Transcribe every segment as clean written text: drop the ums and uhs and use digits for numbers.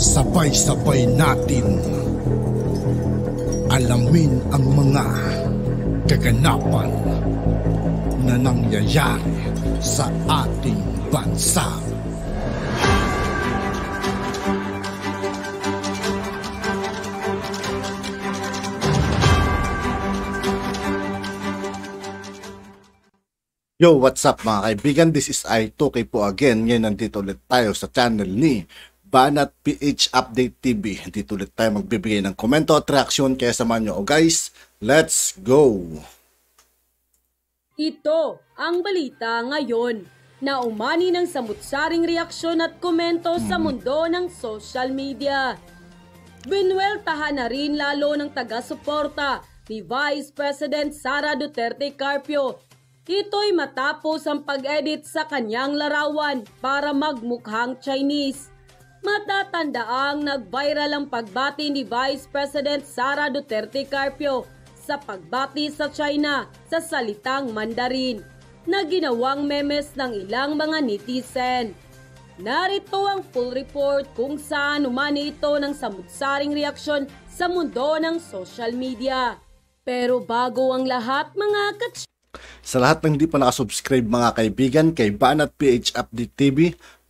Sabay-sabay natin alamin ang mga kaganapan na nangyayari sa ating bansa. Yo, what's up mga kaibigan? This is I2K po again. Ngayon nandito ulit tayo sa channel ni Banat PH Update TV. Dito ulit tayo magbibigay ng komento at reaksyon, kaya samahan nyo. Guys, let's go! Ito ang balita ngayon na umani ng samut-saring reaksyon at komento sa mundo ng social media. Binweltahan na rin lalo ng taga-suporta ni Vice President Sara Duterte Carpio. Ito'y matapos ang pag-edit sa kanyang larawan para magmukhang Chinese. Matatandaang nag-viral ang pagbati ni Vice President Sara Duterte Carpio sa pagbati sa China sa salitang Mandarin na ginawang memes ng ilang mga netizen. Narito ang full report kung saan umani ito ng samut-saring reaksyon sa mundo ng social media. Pero bago ang lahat mga sa lahat ng hindi pa nakasubscribe mga kaibigan kay Banat PH Update TV,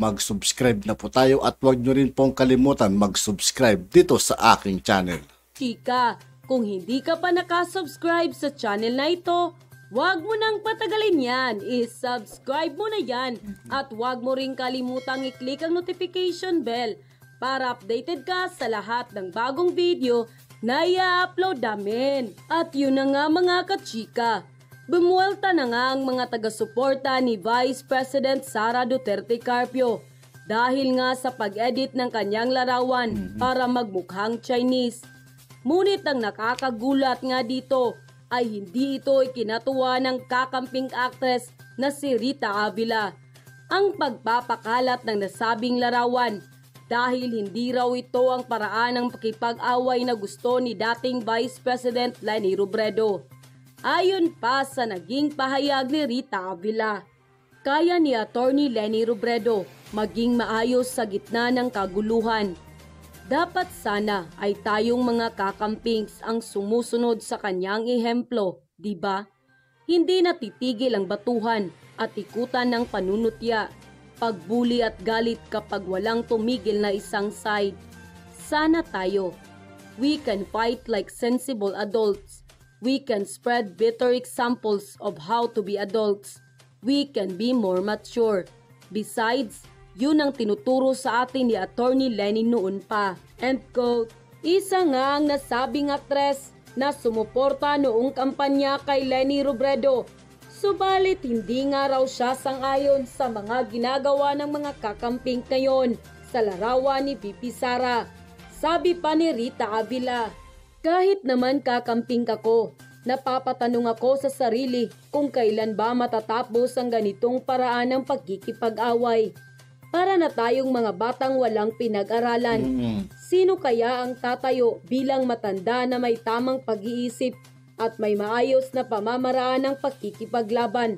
mag-subscribe na po tayo at huwag nyo rin pong kalimutan mag-subscribe dito sa aking channel. Chika, kung hindi ka pa nakasubscribe sa channel na ito, huwag mo nang patagalin yan, i-subscribe mo na yan at huwag mo rin kalimutang i-click ang notification bell para updated ka sa lahat ng bagong video na i-upload namin. At yun na nga mga kachika, bumuelta na nga ang mga taga-suporta ni Vice President Sara Duterte Carpio dahil nga sa pag-edit ng kanyang larawan para magmukhang Chinese. Ngunit ang nakakagulat nga dito ay hindi ito ikinatuwa ng kakamping actress na si Rita Avila ang pagpapakalat ng nasabing larawan dahil hindi raw ito ang paraan ng pakipag-away na gusto ni dating Vice President Leni Robredo. Ayon pa sa naging pahayag ni Rita Avila, kaya ni Attorney Leni Robredo maging maayos sa gitna ng kaguluhan. Dapat sana ay tayong mga kakampings ang sumusunod sa kanyang ehemplo, di ba? Hindi natitigil ang batuhan at ikutan ng panunutya, pagbuli at galit kapag walang tumigil na isang side. Sana tayo. We can fight like sensible adults. We can spread better examples of how to be adults. We can be more mature. Besides, yun ang tinuturo sa atin ni Attorney Leni noon pa. End quote. Isa nga ang nasabing aktres na sumuporta noong kampanya kay Leni Robredo. Subalit hindi nga raw siya sang-ayon sa mga ginagawa ng mga kakamping ngayon sa larawan ni VP Sara. Sabi pa ni Rita Avila, kahit naman kakamping ako, napapatanong ako sa sarili kung kailan ba matatapos ang ganitong paraan ng pagkikipag-away. Para na tayong mga batang walang pinag-aralan. Sino kaya ang tatayo bilang matanda na may tamang pag-iisip at may maayos na pamamaraan ng pagkikipaglaban?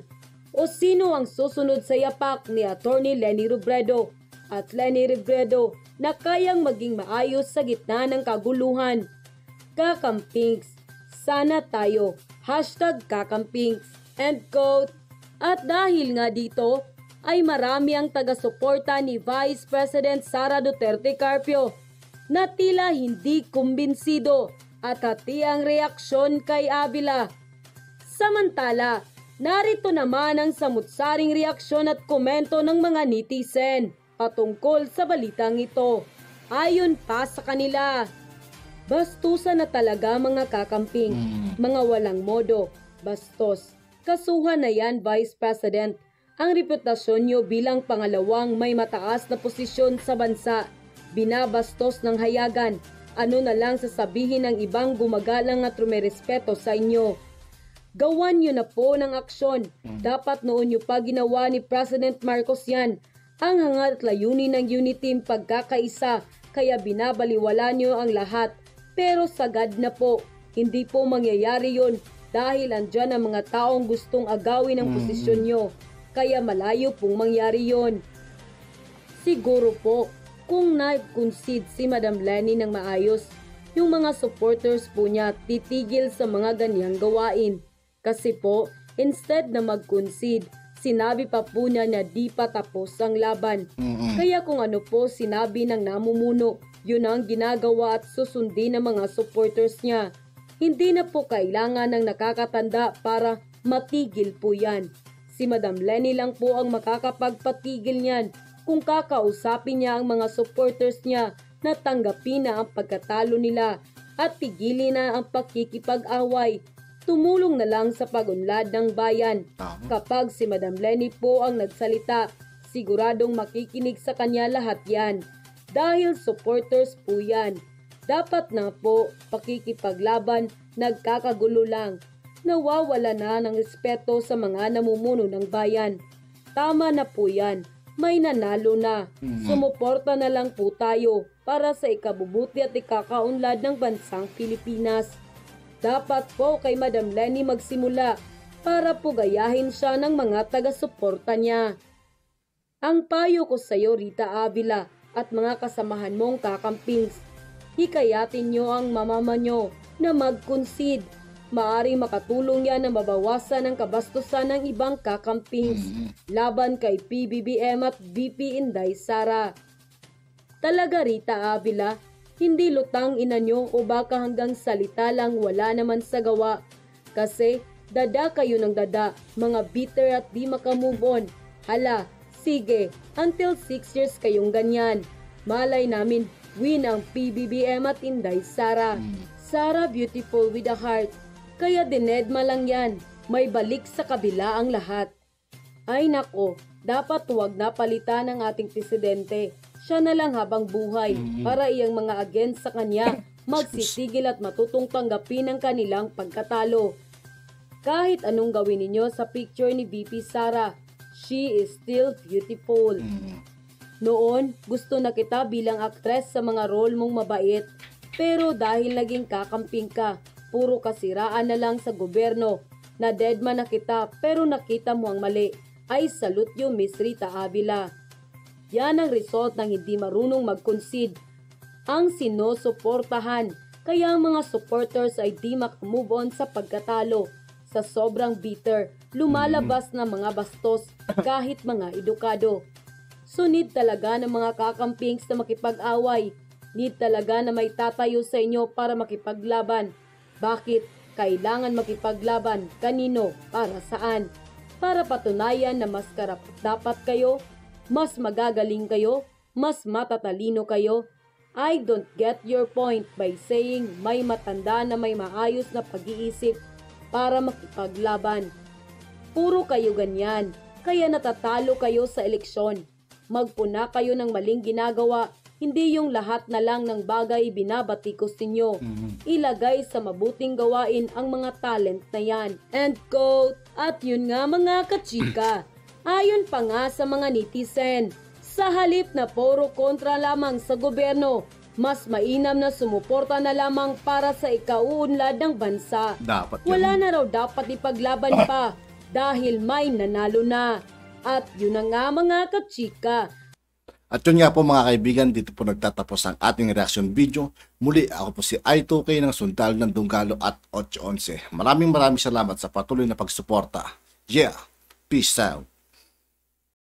O sino ang susunod sa yapak ni Attorney Leni Robredo at Leni Robredo na kayang maging maayos sa gitna ng kaguluhan? Kakampings, sana tayo. #kakampings. End quote. At dahil nga dito, ay marami ang taga-suporta ni Vice President Sara Duterte Carpio na tila hindi kumbinsido at hati ang reaksyon kay Avila. Samantala, narito naman ang samut-saring reaksyon at komento ng mga netizen patungkol sa balitang ito. Ayon pa sa kanila, bastusan na talaga mga kakamping, mga walang modo, bastos. Kasuhan na yan, Vice President. Ang reputasyon nyo bilang pangalawang may mataas na posisyon sa bansa, binabastos ng hayagan. Ano na lang sasabihin ng ibang gumagalang at rumerespeto sa inyo? Gawan nyo na po ng aksyon. Dapat noon nyo pa ginawa ni President Marcos yan. Ang hangad at layunin ng Uniteam pagkakaisa, kaya binabaliwala nyo ang lahat. Pero sagad na po, hindi po mangyayari yon dahil andyan ang mga taong gustong agawin ang posisyon nyo. Kaya malayo pong mangyari yon. Siguro po, kung nag-concede si Madam Lenny ng maayos, yung mga supporters po niya titigil sa mga ganyang gawain. Kasi po, instead na mag-concede, sinabi pa po niya na di pa tapos ang laban. Kaya kung ano po sinabi ng namumuno, yun ang ginagawa at susundin ng mga supporters niya. Hindi na po kailangan ng nakakatanda para matigil po yan. Si Madam Lenny lang po ang makakapagpatigil niyan kung kakausapin niya ang mga supporters niya na tanggapin na ang pagkatalo nila at pigilin na ang pakikipag-away. Tumulong na lang sa pag-unlad ng bayan. Kapag si Madam Lenny po ang nagsalita, siguradong makikinig sa kanya lahat yan. Dahil supporters po yan. Dapat na po pakikipaglaban, nagkakagulo lang. Nawawala na ng respeto sa mga namumuno ng bayan. Tama na po yan. May nanalo na. Sumuporta na lang po tayo para sa ikabubuti at ikakaunlad ng bansang Pilipinas. Dapat po kay Madam Lenny magsimula para po gayahin siya ng mga taga-suporta niya. Ang payo ko sa iyo, Rita Avila, at mga kasamahan mong kakampings, hikayatin niyo ang mamama niyo na mag-concede. Maaring makatulong yan na mabawasan ang kabastusan ng ibang kakampings laban kay PBBM at VP Inday Sara. Talaga, Rita Avila, hindi lutang ina nyo o baka hanggang salita lang wala naman sa gawa. Kasi dada kayo ng dada, mga bitter at di makamove on. Hala, sige, until 6 years kayong ganyan. Malay namin, win ang PBBM at Inday Sara. Sara beautiful with a heart. Kaya dinedma lang yan, may balik sa kabila ang lahat. Ay nako, dapat huwag na palitan ng ating presidente. Siya na lang habang buhay para iyang mga against sa kanya magsisigil at matutong tanggapin ang kanilang pagkatalo. Kahit anong gawin ninyo sa picture ni VP Sara, she is still beautiful. Noon, gusto na kita bilang aktres sa mga role mong mabait. Pero dahil naging kakamping ka, puro kasiraan na lang sa gobyerno. Na-deadma na kita pero nakita mo ang mali. I salute you, Miss Rita Avila. Yan ang result ng hindi marunong mag-concede. Ang sinusuportahan, kaya ang mga supporters ay di makamove on sa pagkatalo. Sa sobrang bitter, lumalabas na mga bastos kahit mga edukado. So need talaga ng mga kakampings na makipag-away. Need talaga na may tatayo sa inyo para makipaglaban. Bakit? Kailangan makipaglaban. Kanino? Para saan? Para patunayan na mas karapat-dapat kayo? Mas magagaling kayo? Mas matatalino kayo? I don't get your point by saying may matanda na may maayos na pag-iisip para makipaglaban. Puro kayo ganyan, kaya natatalo kayo sa eleksyon. Magpuna kayo ng maling ginagawa, hindi yung lahat na lang ng bagay binabatikos ninyo. Ilagay sa mabuting gawain ang mga talent na yan. End quote. At yun nga mga kachika. Ayon pa nga sa mga netizen, sa halip na puro kontra lamang sa gobyerno, mas mainam na sumuporta na lamang para sa ikauunlad ng bansa. Wala na raw dapat ipaglaban pa dahil may nanalo na. At yun na nga mga kachika. At yun nga po mga kaibigan, dito po nagtatapos ang ating reaction video. Muli ako po si I2K ng Sundalo ng Dunggalo at 811. Maraming salamat sa patuloy na pagsuporta. Yeah, peace out.